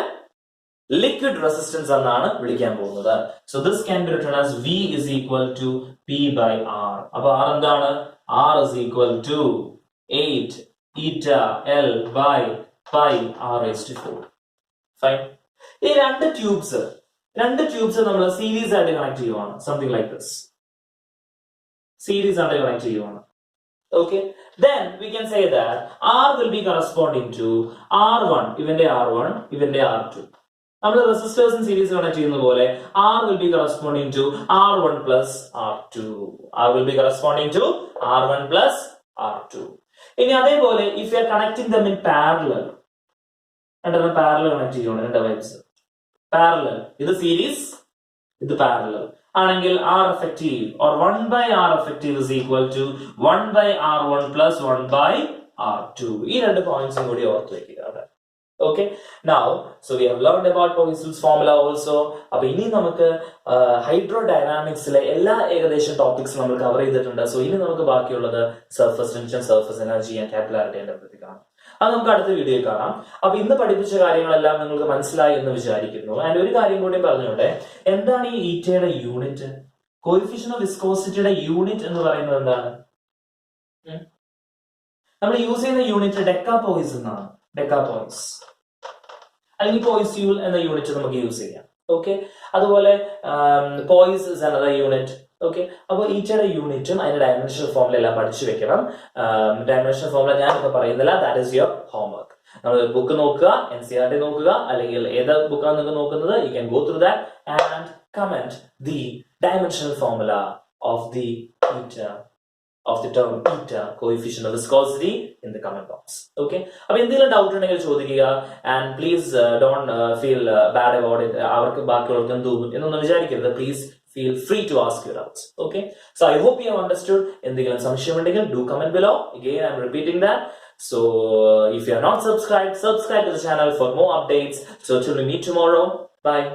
ലിക്വിഡ് റെസിസ്റ്റൻസ് എന്നാണ് വിളിക്കാൻ പോകുന്നത്. So this can be written as V is equal to P by R. അപ്പൊ R എന്താണ്? R is equal to 8 eta L by pi R raised to 4. Fine. ഈ രണ്ട് ട്യൂബ്സ് നമ്മൾ സീരീസ് ആയിട്ട് കണക്ട് ചെയ്യുവാണ്. Something like this. സീരീസ് ആയിട്ട് connect ചെയ്യുവാണ്. Okay, then we can say that R will be corresponding to R1, ഇവന്റെ R1, ഇവന്റെ R2. നമ്മൾ റെസിസ്റ്റേഴ്സ് സീരീസ് കണക്ട് ചെയ്യുന്ന പോലെ R will be corresponding to R1 plus R2. R will be corresponding to R1 plus R2. ഇനി അതേപോലെ if you are connecting them in parallel, parallel connect ചെയ്യണം രണ്ട് vibes. Parallel, ഇത് series, ഇത് parallel ആണെങ്കിൽ R effective or 1 by R effective is equal to 1 by R1 plus 1 by R2. ഈ രണ്ട് പോയിന്റ്സും കൂടി ഓർത്ത് വെക്കുക. Okay, now so we have learned about Poisson's formula also. അപ്പൊ ഇനി നമുക്ക് ഹൈഡ്രോഡൈനാമിക്സിലെ എല്ലാ ഏകദേശം ടോപ്പിക്സ് നമ്മൾ കവർ ചെയ്തിട്ടുണ്ട്. സോ ഇനി നമുക്ക് ബാക്കിയുള്ളത് surface tension, surface energy and capillarity and everything ആണ്. അത് നമുക്ക് അടുത്ത വീഡിയോയിൽ കാണാം. അപ്പൊ ഇന്ന് പഠിപ്പിച്ച കാര്യങ്ങളെല്ലാം നിങ്ങൾക്ക് മനസ്സിലായി എന്ന് വിചാരിക്കുന്നു. ആൻഡ് ഒരു കാര്യം കൂടി പറഞ്ഞോട്ടെ, എന്താണ് ഈ ഈറ്റയുടെ യൂണിറ്റ്? കോഎഫിഷ്യന്റ് ഓഫ് വിസ്കോസിറ്റിയുടെ യൂണിറ്റ് എന്ന് പറയുന്നത് എന്താണ്? നമ്മൾ യൂസ് ചെയ്യുന്ന യൂണിറ്റ് ഡെക്കാപോയിസ് എന്നാണ്. ഡെക്കാപോയിസ് അല്ലെങ്കിൽ പോയിസ്യൂൾ എന്ന യൂണിറ്റ് നമുക്ക് യൂസ് ചെയ്യാം. ഓക്കെ, അതുപോലെ Poisson is another unit. Okay, അപ്പോൾ ഈറ്റയുടെ യൂണിറ്റും അതിന്റെ ഡയമെൻഷണൽ ഫോമുല എല്ലാം പഠിച്ചു വെക്കണം. ഡയമെൻഷണൽ ഫോമുല ഞാൻ ഇപ്പൊ പറയുന്നില്ല, ദാറ്റ് ഈസ് യുവർ ഹോംവർക്ക്. നമ്മൾ ബുക്ക് നോക്കുക, NCERT നോക്കുക, അല്ലെങ്കിൽ ഏത് ബുക്കാണ് നിങ്ങൾ നോക്കുന്നത്, you can go through that and comment the dimensional formula of the ഈറ്റ of the term eta, coefficient of viscosity, in the comment box. Okay, അപ്പോൾ എന്തെങ്കിലും ഡൗട്ട് ഉണ്ടെങ്കിൽ ചോദിക്കുക. And please don't feel bad about it. അവർക്ക് ബാക്കിയുള്ളവർക്ക് എന്ത് എന്നൊന്നും വിചാരിക്കരുത്. Please feel free to ask your doubts. Okay, so I hope you have understood. എന്തെങ്കിലും സംശയം ഉണ്ടെങ്കിൽ do comment below. Again, I'm repeating that. So if you are not subscribed, subscribe to the channel for more updates. So till we meet tomorrow. Bye.